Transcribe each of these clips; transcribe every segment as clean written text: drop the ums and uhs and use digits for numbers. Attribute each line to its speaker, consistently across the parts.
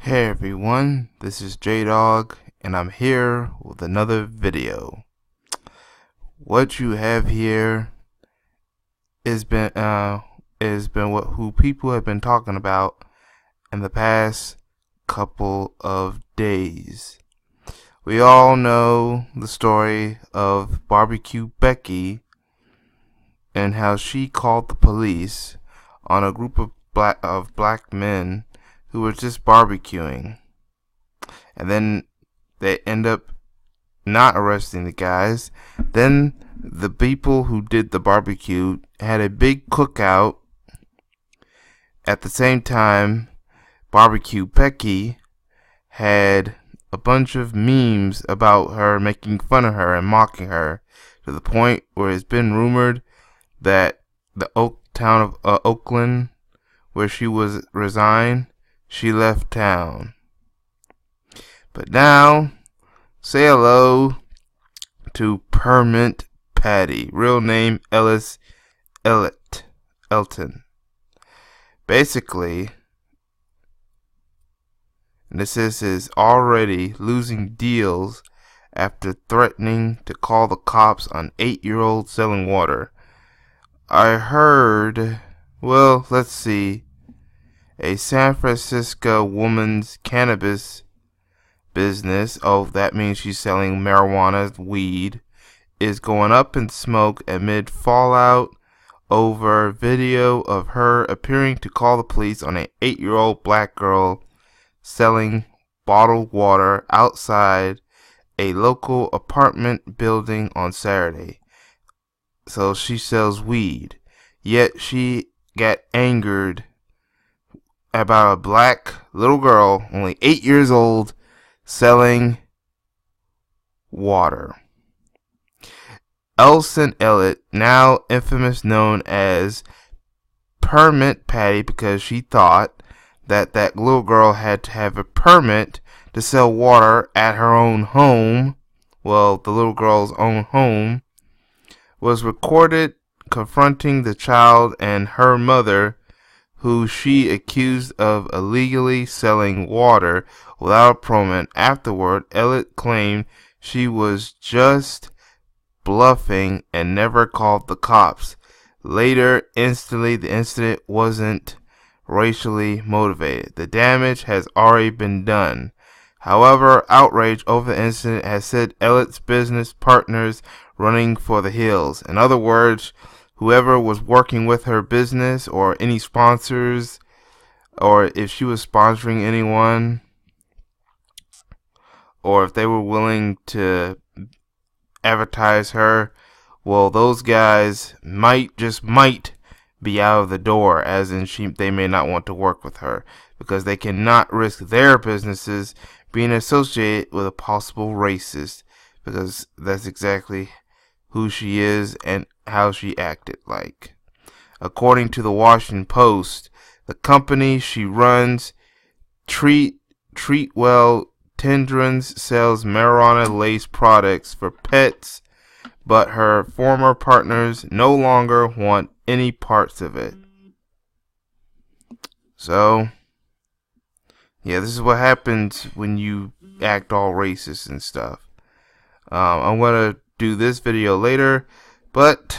Speaker 1: Hey everyone, this is J-Dog, and I'm here with another video. What you have here has been who people have been talking about in the past couple of days. We all know the story of Barbecue Becky and how she called the police on a group of black men who were just barbecuing. And then they end up not arresting the guys. Then the people who did the barbecue had a big cookout. At the same time, Barbecue Becky had a bunch of memes about her, making fun of her and mocking her, to the point where it's been rumored that the town of Oakland, where she was resigned, she left town. But now, say hello to Permit Patty, real name Ellis Elton. Basically, this is his already losing deals after threatening to call the cops on 8-year-old selling water. I heard, well, let's see, a San Francisco woman's cannabis business, oh, that means she's selling marijuana, weed, is going up in smoke amid fallout over video of her appearing to call the police on an 8-year-old black girl selling bottled water outside a local apartment building on Saturday. So she sells weed, yet she got angered about a black little girl, only 8 years old, selling water. Elson Elliott, now infamous known as Permit Patty, because she thought that little girl had to have a permit to sell water at her own home. Well, the little girl's own home was recorded confronting the child and her mother, who she accused of illegally selling water without a permit. Afterward, Elliott claimed she was just bluffing and never called the cops. Later, the incident wasn't racially motivated. The damage has already been done. However, outrage over the incident has set Elliott's business partners running for the hills. In other words, whoever was working with her business, or any sponsors, or if she was sponsoring anyone, or if they were willing to advertise her, well, those guys might be out of the door, as in they may not want to work with her, because they cannot risk their businesses being associated with a possible racist, because that's exactly who she is and how she acted like. According to the Washington Post, the company she runs, Treatwell Tendrons, sells marijuana-laced products for pets, but her former partners no longer want any parts of it. So, yeah, this is what happens when you act all racist and stuff. I'm going to do this video later, but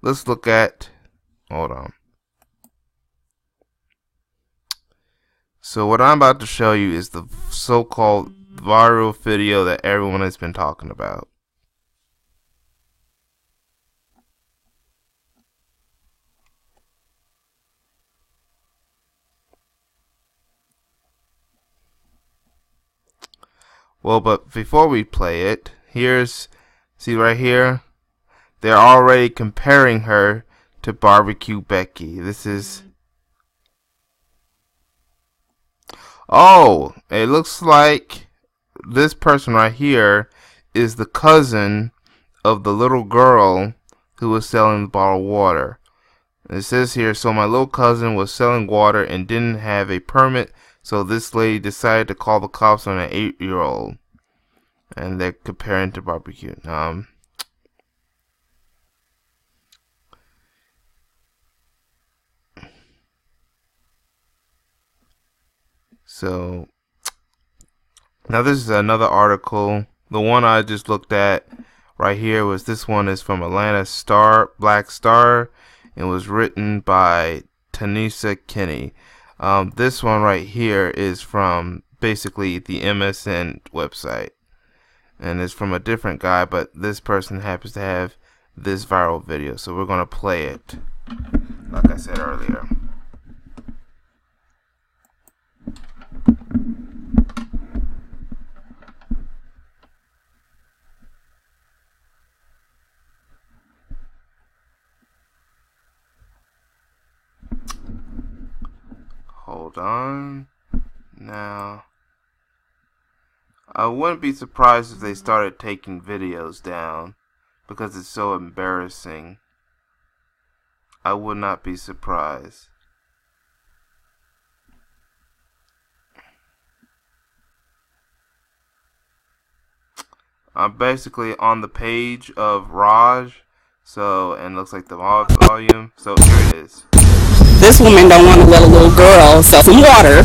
Speaker 1: let's look at, hold on. So what I'm about to show you is the so-called viral video that everyone has been talking about. Well, but before we play it, see right here, they're already comparing her to Barbecue Becky. This is, oh, it looks like this person right here is the cousin of the little girl who was selling the bottled water. It says here, so my little cousin was selling water and didn't have a permit, so this lady decided to call the cops on an 8-year-old. And they're comparing to Barbecue. So now this is another article. The one I just looked at right here was this one is from Atlanta Star, Black Star. It was written by Tanisa Kinney. This one right here is from basically the MSN website, and it's from a different guy, but this person happens to have this viral video, so we're gonna play it like I said earlier. Hold on. Now, I wouldn't be surprised if they started taking videos down because it's so embarrassing. I would not be surprised. I'm basically on the page of Raj, so, and it looks like the volume, so here it is.
Speaker 2: This woman don't want to let a little girl sell some water.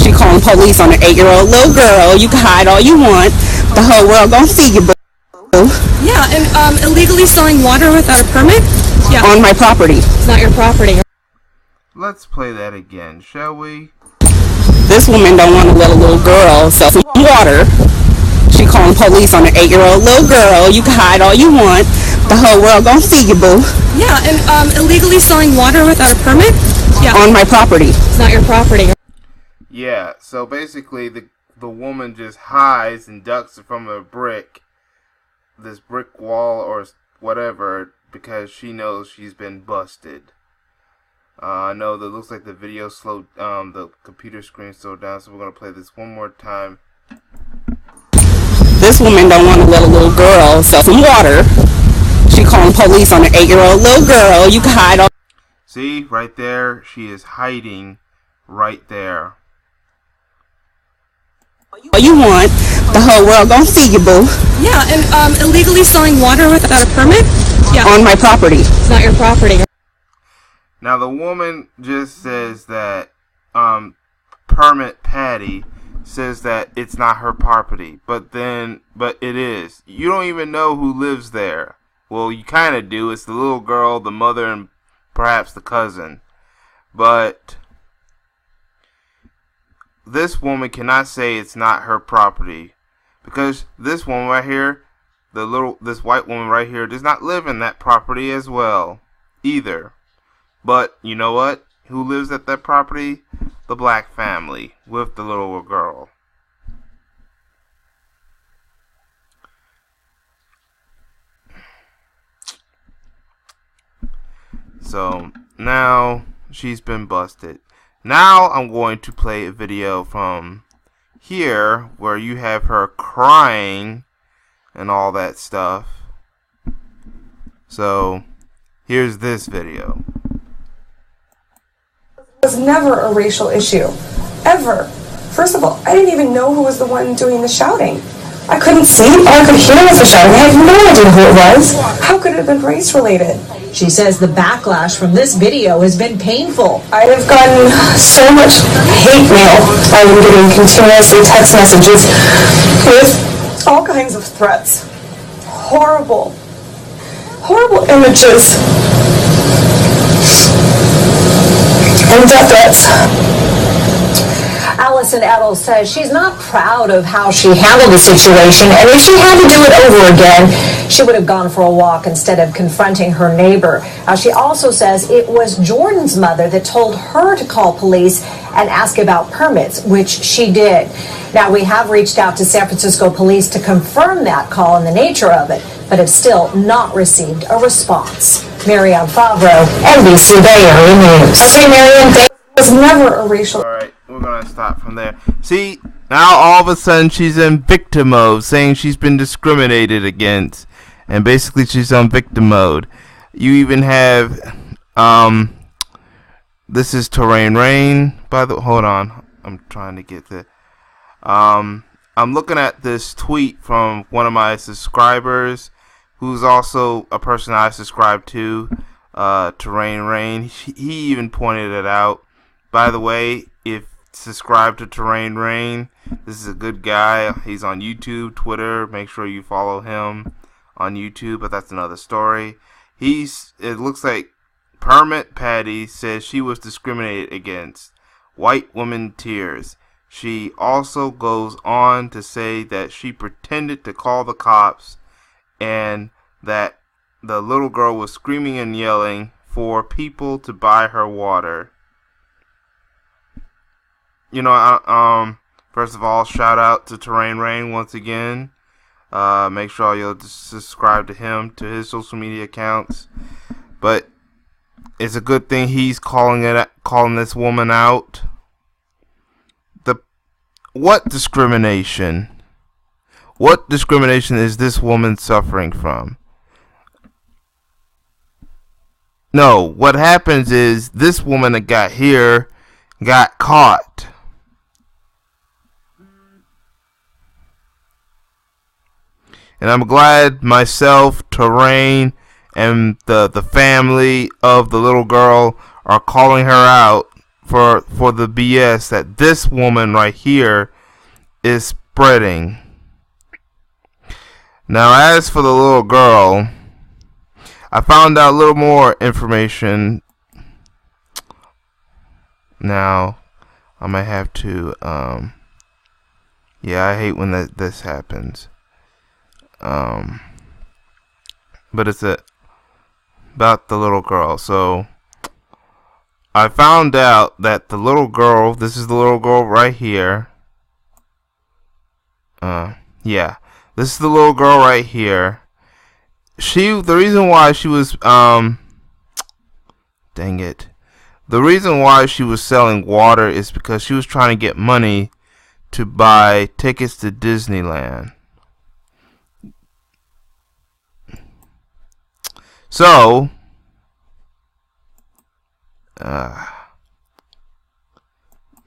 Speaker 2: She calling police on an 8-year-old little girl. You can hide all you want. The whole world gonna see you, boo.
Speaker 3: Yeah, and illegally selling water without a permit? Yeah.
Speaker 2: On my property.
Speaker 3: It's not your property.
Speaker 1: Let's play that again, shall we?
Speaker 2: This woman don't want to let a little girl sell some water. She calling police on an 8-year-old little girl. You can hide all you want. The whole world gonna see you, boo.
Speaker 3: Yeah, and illegally selling water without a permit? Yeah.
Speaker 2: On my property.
Speaker 3: It's not your property.
Speaker 1: Yeah, so basically the woman just hides and ducks from a this brick wall or whatever, because she knows she's been busted. I know that looks like the video slowed, the computer screen slowed down, so we're gonna play this one more time.
Speaker 2: This woman don't want to let a little girl sell some water. She calling police on an 8-year-old little girl. You can hide all.
Speaker 1: See, right there, she is hiding right there.
Speaker 2: All you want, the whole world gonna see you, boo.
Speaker 3: Yeah, and illegally selling water without a permit? Yeah.
Speaker 2: On my property.
Speaker 3: It's not your property.
Speaker 1: Now the woman just says that Permit Patty says that it's not her property, but it is. You don't even know who lives there. Well, you kind of do. It's the little girl, the mother, and perhaps the cousin. But this woman cannot say it's not her property, because this woman right here, this white woman right here, does not live in that property as well either. But you know what? Who lives at that property? The black family with the little girl. So now she's been busted. Now I'm going to play a video from here where you have her crying and all that stuff. So here's this video.
Speaker 4: It was never a racial issue, ever. First of all, I didn't even know who was the one doing the shouting. I couldn't see, all I could hear was the shouting. I had no idea who it was. How could it have been race related?
Speaker 5: She says the backlash from this video has been painful.
Speaker 4: I have gotten so much hate mail. I've been getting continuously text messages with all kinds of threats. Horrible, horrible images and death threats.
Speaker 5: Allison Edel says she's not proud of how she handled the situation, and if she had to do it over again, she would have gone for a walk instead of confronting her neighbor. She also says it was Jordan's mother that told her to call police and ask about permits, which she did. Now, we have reached out to San Francisco police to confirm that call and the nature of it, but have still not received a response. Marianne Favreau, NBC Bay Area News.
Speaker 4: Okay, Marianne, thank you. It was never a racial...
Speaker 1: Alright, we're gonna stop from there. See, now all of a sudden she's in victim mode, saying she's been discriminated against. And basically she's on victim mode. You even have, this is Terrain Rain, hold on, I'm trying to get the, I'm looking at this tweet from one of my subscribers, who's also a person I subscribe to, Terrain Rain. He even pointed it out. By the way, if subscribe to Terrain Rain. This is a good guy. He's on YouTube, Twitter. Make sure you follow him on YouTube, but that's another story. It looks like Permit Patty says she was discriminated against. White woman tears. She also goes on to say that she pretended to call the cops and that the little girl was screaming and yelling for people to buy her water. You know, first of all, shout out to Terrain Rain once again. Make sure you'll subscribe to him, to his social media accounts. But it's a good thing he's calling this woman out. What discrimination? What discrimination is this woman suffering from? No, what happens is this woman that got here got caught. And I'm glad myself, Terrain, and the family of the little girl are calling her out for the BS that this woman right here is spreading. Now, as for the little girl, I found out a little more information. Now, I might have to, yeah, I hate when this happens. But it's about the little girl. So, I found out that the little girl, this is the little girl right here. Yeah, this is the little girl right here. The reason why she was, dang it. The reason why she was selling water is because she was trying to get money to buy tickets to Disneyland. So,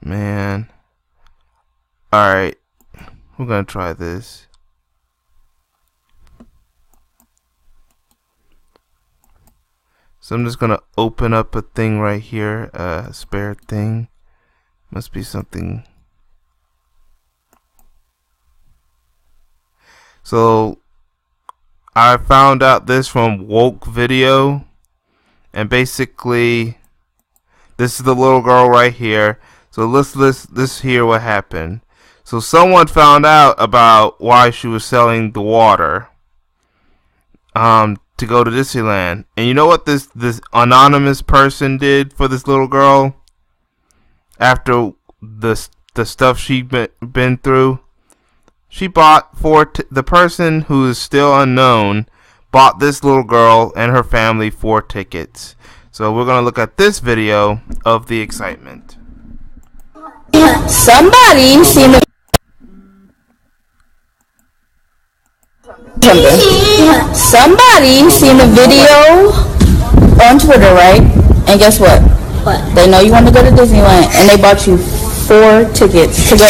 Speaker 1: man. Alright, we're gonna try this. So I'm just gonna open up a thing right here, a spare thing. Must be something. So I found out this from Woke Video, and basically this is the little girl right here. So let's hear what happened. So someone found out about why she was selling the water to go to Disneyland. And you know what this anonymous person did for this little girl after the stuff she'd been through? She bought the person who is still unknown bought this little girl and her family 4 tickets. So we're going to look at this video of the excitement.
Speaker 2: Somebody seen the video on Twitter, right? And guess what? What? They know you want to go to Disneyland, and they bought you 4 tickets to go.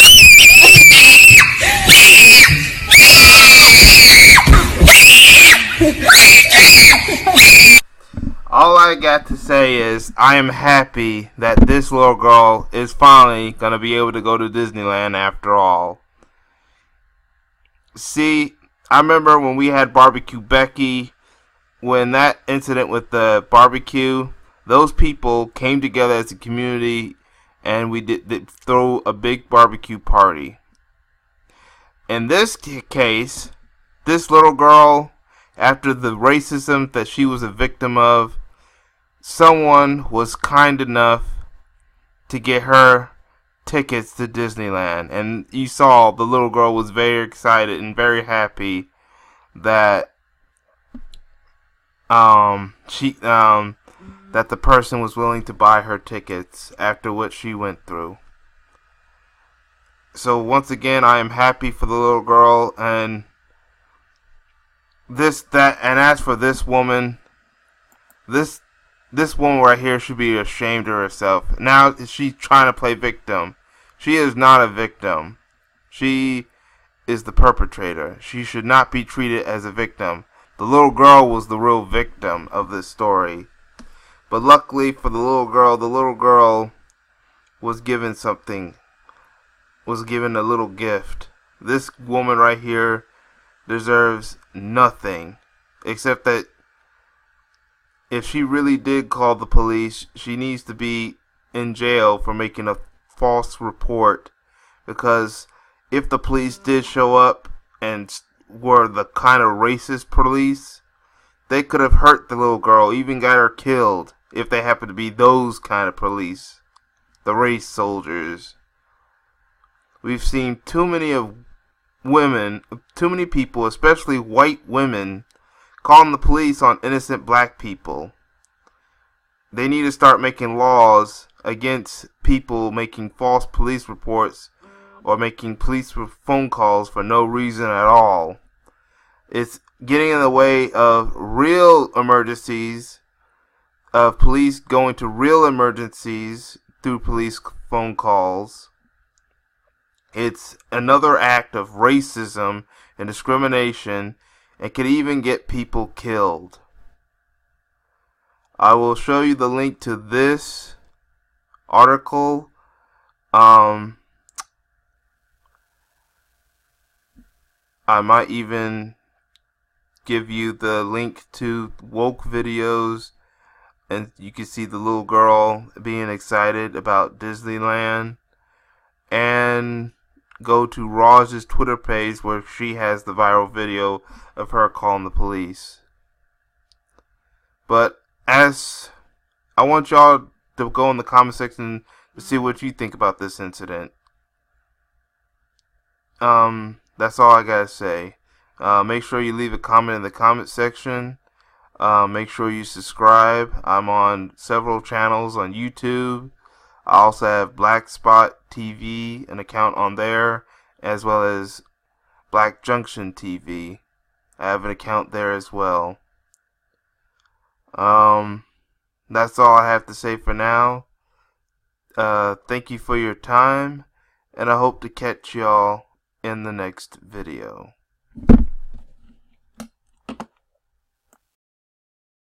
Speaker 1: All I got to say is I am happy that this little girl is finally going to be able to go to Disneyland after all. See, I remember when we had Barbecue Becky, when that incident with the barbecue, those people came together as a community and we did throw a big barbecue party. In this case, this little girl, after the racism that she was a victim of, someone was kind enough to get her tickets to Disneyland, and you saw the little girl was very excited and very happy that that the person was willing to buy her tickets after what she went through. So once again, I am happy for the little girl, and as for this woman, this woman right here should be ashamed of herself. Now she's trying to play victim. She is not a victim. She is the perpetrator. She should not be treated as a victim. The little girl was the real victim of this story. But luckily for the little girl was given something. was given a little gift. This woman right here deserves nothing except that if she really did call the police, she needs to be in jail for making a false report, because if the police did show up and were the kind of racist police, they could have hurt the little girl, even got her killed, if they happen to be those kind of police, the race soldiers. We've seen too many of women, too many people, especially white women, calling the police on innocent black people. They need to start making laws against people making false police reports or making police phone calls for no reason at all. It's getting in the way of real emergencies, of police going to real emergencies through police phone calls. It's another act of racism and discrimination, and could even get people killed. I will show you the link to this article. I might even give you the link to woke videos, and you can see the little girl being excited about Disneyland. And go to Raj's Twitter page where she has the viral video of her calling the police. But as I want y'all to go in the comment section to see what you think about this incident. That's all I gotta say. Make sure you leave a comment in the comment section. Make sure you subscribe. I'm on several channels on YouTube. I also have Black Spot TV, an account on there, as well as Black Junction TV. I have an account there as well. That's all I have to say for now. Thank you for your time, and I hope to catch y'all in the next video.